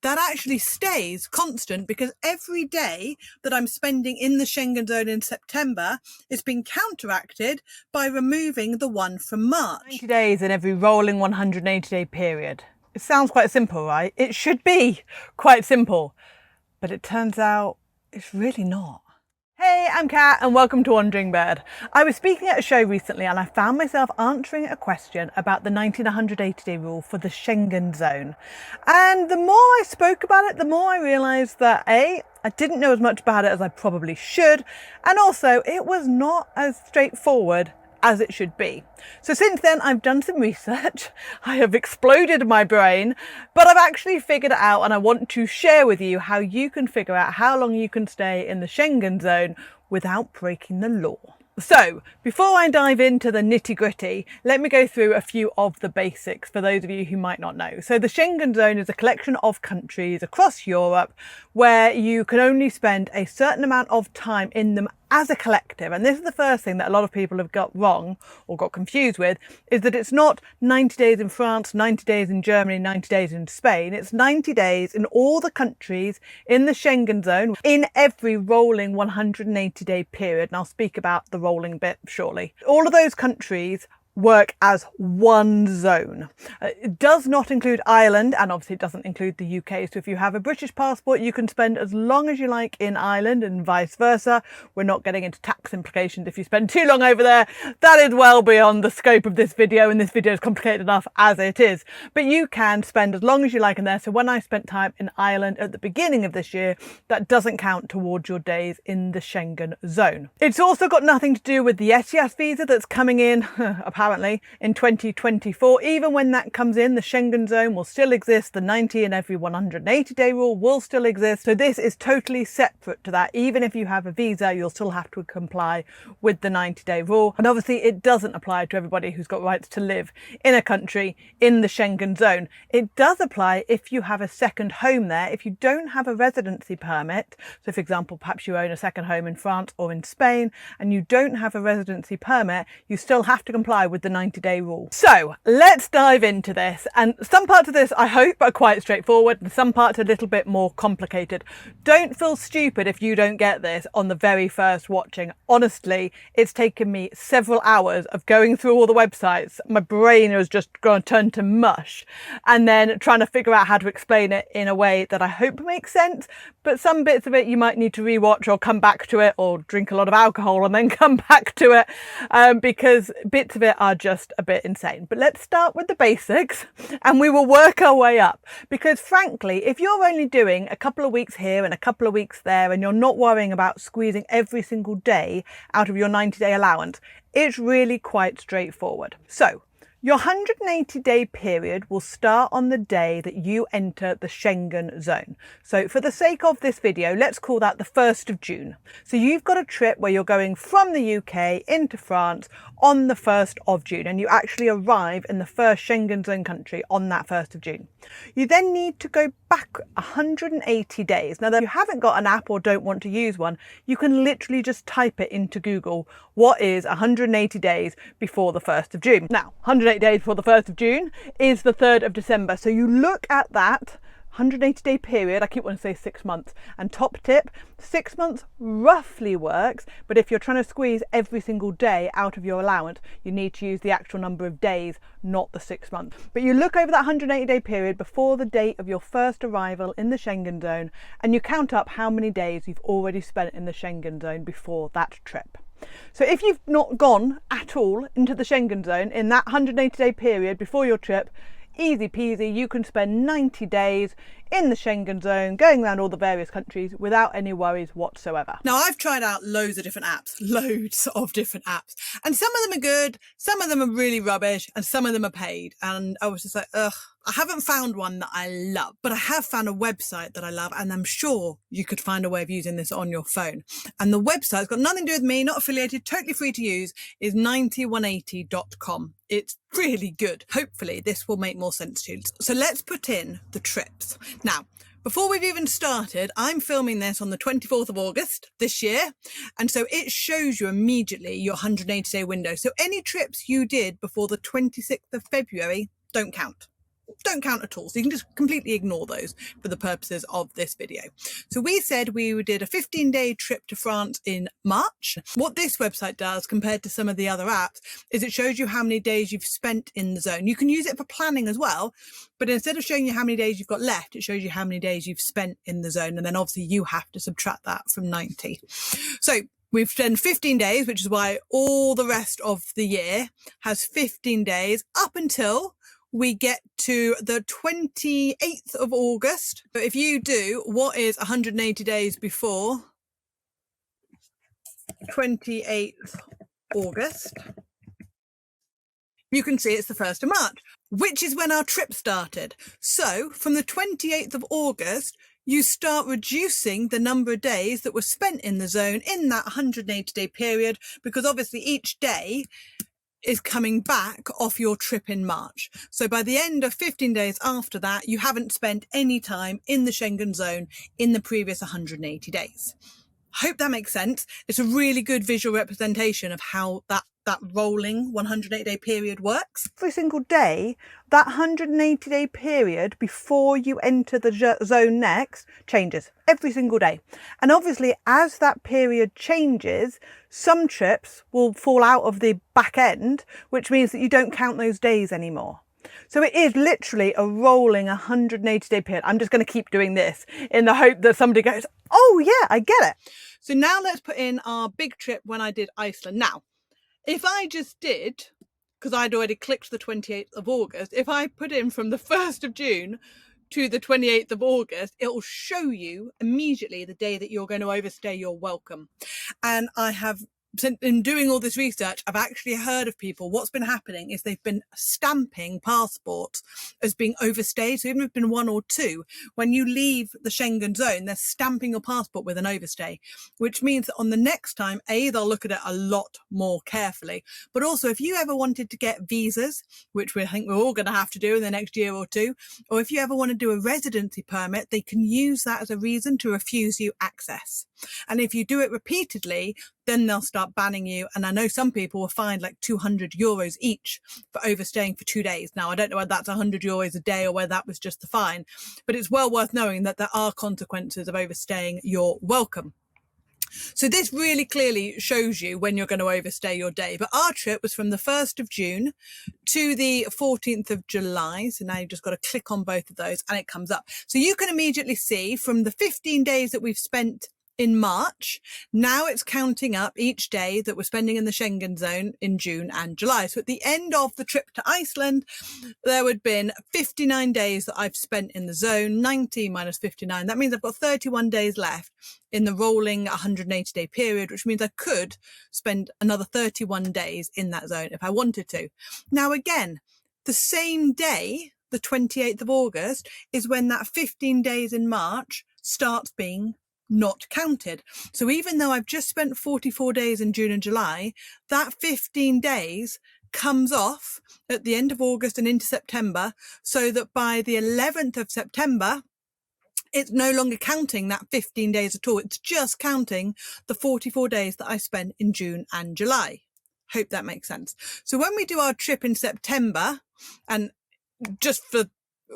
that actually stays constant because every day that I'm spending in the Schengen zone in September is being counteracted by removing the one from March. 90 days in every rolling 180-day period. It sounds quite simple, right? It should be quite simple, but it turns out it's really not. Hey, I'm Kat and welcome to Wandering Bird. I was speaking at a show recently and I found myself answering a question about the 90 and 180-day rule for the Schengen zone. And the more I spoke about it, the more I realised that A, I didn't know as much about it as I probably should, and also it was not as straightforward as it should be. So since then I've done some research, I have exploded my brain, but I've actually figured it out and I want to share with you how you can figure out how long you can stay in the Schengen zone without breaking the law. So before I dive into the nitty-gritty, let me go through a few of the basics for those of you who might not know. So the Schengen zone is a collection of countries across Europe where you can only spend a certain amount of time in them as a collective. And this is the first thing that a lot of people have got wrong or got confused with, is that it's not 90 days in France, 90 days in Germany, 90 days in Spain. It's 90 days in all the countries in the Schengen zone in every rolling 180-day period. And I'll speak about the rolling bit shortly. All of those countries work as one zone. It does not include Ireland, and obviously it doesn't include the UK. So if you have a British passport, you can spend as long as you like in Ireland and vice versa. We're not getting into tax implications if you spend too long over there. That is well beyond the scope of this video, and this video is complicated enough as it is. But you can spend as long as you like in there. So when I spent time in Ireland at the beginning of this year, that doesn't count towards your days in the Schengen zone. It's also got nothing to do with the SES visa that's coming in, apparently in 2024. Even when that comes in, the Schengen zone will still exist. The 90 and every 180-day rule will still exist. So this is totally separate to that. Even if you have a visa, you'll still have to comply with the 90-day rule. And obviously it doesn't apply to everybody who's got rights to live in a country in the Schengen zone. It does apply if you have a second home there. If you don't have a residency permit, so for example, perhaps you own a second home in France or in Spain and you don't have a residency permit, you still have to comply with the 90-day rule. So let's dive into this, and some parts of this I hope are quite straightforward and some parts are a little bit more complicated. Don't feel stupid if you don't get this on the very first watching. Honestly, it's taken me several hours of going through all the websites. My brain has just gone turned to mush, and then trying to figure out how to explain it in a way that I hope makes sense. But some bits of it you might need to rewatch or come back to it, or drink a lot of alcohol and then come back to it, because bits of it are just a bit insane. But let's start with the basics and we will work our way up, because frankly, if you're only doing a couple of weeks here and a couple of weeks there and you're not worrying about squeezing every single day out of your 90-day allowance, it's really quite straightforward. So your 180-day period will start on the day that you enter the Schengen zone. So for the sake of this video, let's call that the 1st of June. So you've got a trip where you're going from the UK into France on the 1st of June, and you actually arrive in the first Schengen zone country on that 1st of June. You then need to go back 180 days. Now, if you haven't got an app or don't want to use one, you can literally just type it into Google. What is 180 days before the 1st of June? Now, 180 days before the 1st of June is the 3rd of December. So you look at that 180-day period. I keep wanting to say 6 months. And top tip, 6 months roughly works, but if you're trying to squeeze every single day out of your allowance, you need to use the actual number of days, not the 6 months. But you look over that 180-day period before the date of your first arrival in the Schengen zone, and you count up how many days you've already spent in the Schengen zone before that trip. So if you've not gone at all into the Schengen zone in that 180-day period before your trip, easy peasy, you can spend 90 days in the Schengen zone, going around all the various countries without any worries whatsoever. Now, I've tried out loads of different apps, and some of them are good, some of them are really rubbish, and some of them are paid. And I was just like, ugh, I haven't found one that I love, but I have found a website that I love, and I'm sure you could find a way of using this on your phone. And the website's got nothing to do with me, not affiliated, totally free to use, is 90180.com. It's really good. Hopefully this will make more sense to you. So let's put in the trips. Now, before we've even started, I'm filming this on the 24th of August this year. And so it shows you immediately your 180-day window. So any trips you did before the 26th of February don't count. don't count at all. So you can just completely ignore those for the purposes of this video. So we said we did a 15-day trip to France in March. What this website does compared to some of the other apps is it shows you how many days you've spent in the zone. You can use it for planning as well, but instead of showing you how many days you've got left, it shows you how many days you've spent in the zone. And then obviously you have to subtract that from 90. So we've done 15 days, which is why all the rest of the year has 15 days up until we get to the 28th of August. But if you do what is 180 days before 28th August, you can see it's the 1st of March, which is when our trip started. So from the 28th of August, you start reducing the number of days that were spent in the zone in that 180-day period, because obviously each day is coming back off your trip in March. So by the end of 15 days after that, you haven't spent any time in the Schengen zone in the previous 180 days. Hope that makes sense. It's a really good visual representation of how that rolling 180-day period works. Every single day, that 180-day period before you enter the zone next changes every single day. And obviously, as that period changes, some trips will fall out of the back end, which means that you don't count those days anymore. So it is literally a rolling 180-day period. I'm just going to keep doing this in the hope that somebody goes, oh yeah, I get it. So now let's put in our big trip when I did Iceland. Now, if I just did, because I'd already clicked the 28th of August, if I put in from the 1st of June to the 28th of August, it will show you immediately the day that you're going to overstay your welcome. And I have, in doing all this research, I've actually heard of people, what's been happening is they've been stamping passports as being overstayed. So even if it's been 1 or 2, when you leave the Schengen zone, they're stamping your passport with an overstay, which means that on the next time, A, they'll look at it a lot more carefully. But also, if you ever wanted to get visas, which I think we're all going to have to do in the next year or 2, or if you ever want to do a residency permit, they can use that as a reason to refuse you access. And if you do it repeatedly, then they'll start banning you. And I know some people will find like €200 each for overstaying for 2 days. Now, I don't know whether that's €100 a day or whether that was just the fine, but it's well worth knowing that there are consequences of overstaying your welcome. So this really clearly shows you when you're going to overstay your day. But our trip was from the 1st of June to the 14th of July. So now you've just got to click on both of those and it comes up. So you can immediately see from the 15 days that we've spent in March, now it's counting up each day that we're spending in the Schengen zone in June and July. So at the end of the trip to Iceland, there would have been 59 days that I've spent in the zone, 90 minus 59. That means I've got 31 days left in the rolling 180-day period, which means I could spend another 31 days in that zone if I wanted to. Now, again, the same day, the 28th of August, is when that 15 days in March starts being not counted. So even though I've just spent 44 days in June and July, that 15 days comes off at the end of August and into September, so that by the 11th of September, it's no longer counting that 15 days at all. It's just counting the 44 days that I spent in June and July. Hope that makes sense. So when we do our trip in September, and just for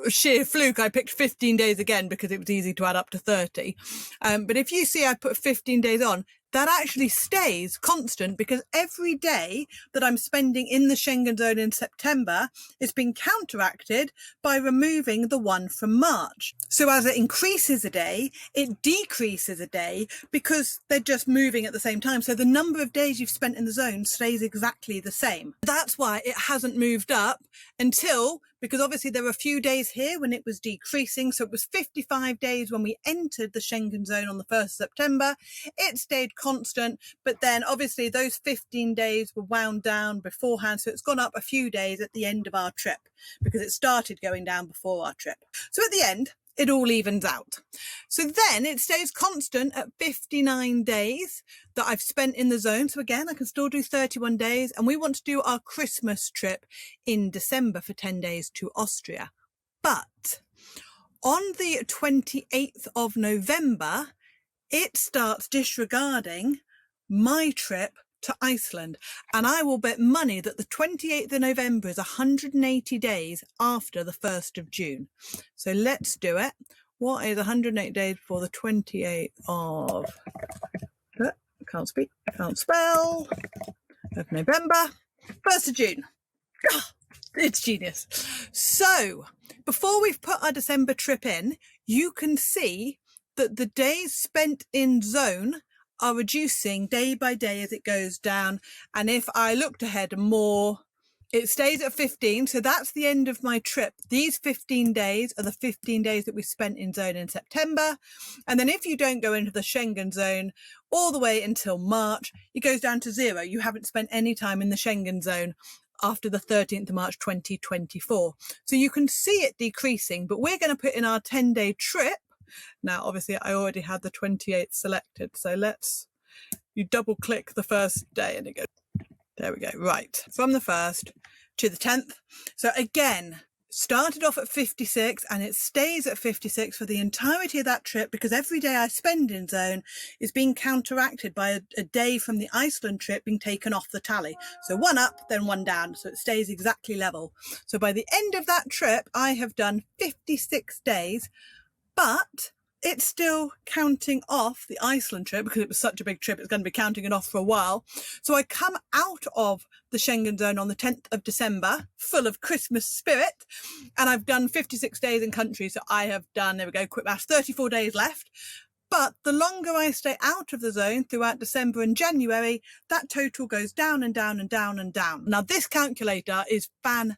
sheer fluke, I picked 15 days again because it was easy to add up to 30. But if you see I put 15 days on, that actually stays constant because every day that I'm spending in the Schengen zone in September is being counteracted by removing the one from March. So as it increases a day, it decreases a day because they're just moving at the same time. So the number of days you've spent in the zone stays exactly the same. That's why it hasn't moved up until, because obviously there were a few days here when it was decreasing. So it was 55 days when we entered the Schengen zone on the 1st of September. It stayed constant, but then obviously those 15 days were wound down beforehand. So it's gone up a few days at the end of our trip because it started going down before our trip. So at the end, it all evens out. So then it stays constant at 59 days that I've spent in the zone. So again, I can still do 31 days. And we want to do our Christmas trip in December for 10 days to Austria. But on the 28th of November, it starts disregarding my trip to Iceland, and I will bet money that the 28th of November is 180 days after the 1st of June. So let's do it. What is 108 days before the 28th of... can't speak, can't spell... of November, 1st of June. It's genius. So before we've put our December trip in, you can see that the days spent in zone are reducing day by day as it goes down. And if I looked ahead more, it stays at 15. So that's the end of my trip. These 15 days are the 15 days that we spent in zone in September. And then if you don't go into the Schengen zone all the way until March, it goes down to 0. You haven't spent any time in the Schengen zone after the 13th of March 2024. So you can see it decreasing, but we're going to put in our 10-day trip. Now, obviously, I already had the 28th selected. So you double click the first day and it goes, there we go. Right. From the 1st to the 10th. So again, started off at 56 and it stays at 56 for the entirety of that trip, because every day I spend in zone is being counteracted by a day from the Iceland trip being taken off the tally. So one up, then one down. So it stays exactly level. So by the end of that trip, I have done 56 days, but it's still counting off the Iceland trip because it was such a big trip. It's going to be counting it off for a while. So I come out of the Schengen zone on the 10th of December, full of Christmas spirit. And I've done 56 days in country. So I have done, there we go, quick maths, 34 days left. But the longer I stay out of the zone throughout December and January, that total goes down and down and down and down. Now this calculator is fantastic.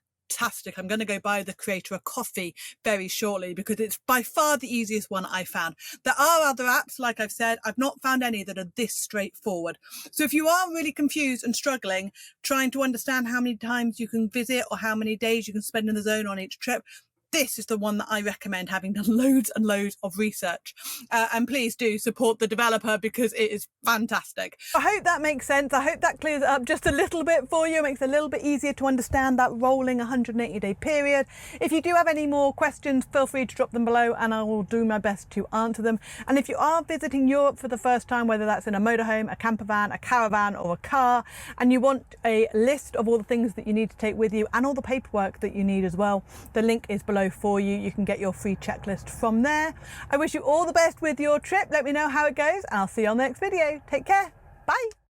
I'm going to go buy the creator a coffee very shortly because it's by far the easiest one I found. There are other apps, like I've said, I've not found any that are this straightforward. So if you are really confused and struggling, trying to understand how many times you can visit or how many days you can spend in the zone on each trip, this is the one that I recommend, having done loads and loads of research. And please do support the developer because it is fantastic. I hope that makes sense. I hope that clears it up just a little bit for you. It makes it a little bit easier to understand that rolling 180-day period. If you do have any more questions, feel free to drop them below and I will do my best to answer them. And if you are visiting Europe for the first time, whether that's in a motorhome, a camper van, a caravan or a car, and you want a list of all the things that you need to take with you and all the paperwork that you need as well, the link is below for you. You can get your free checklist from there. I wish you all the best with your trip. Let me know how it goes and I'll see you on the next video. Take care. Bye.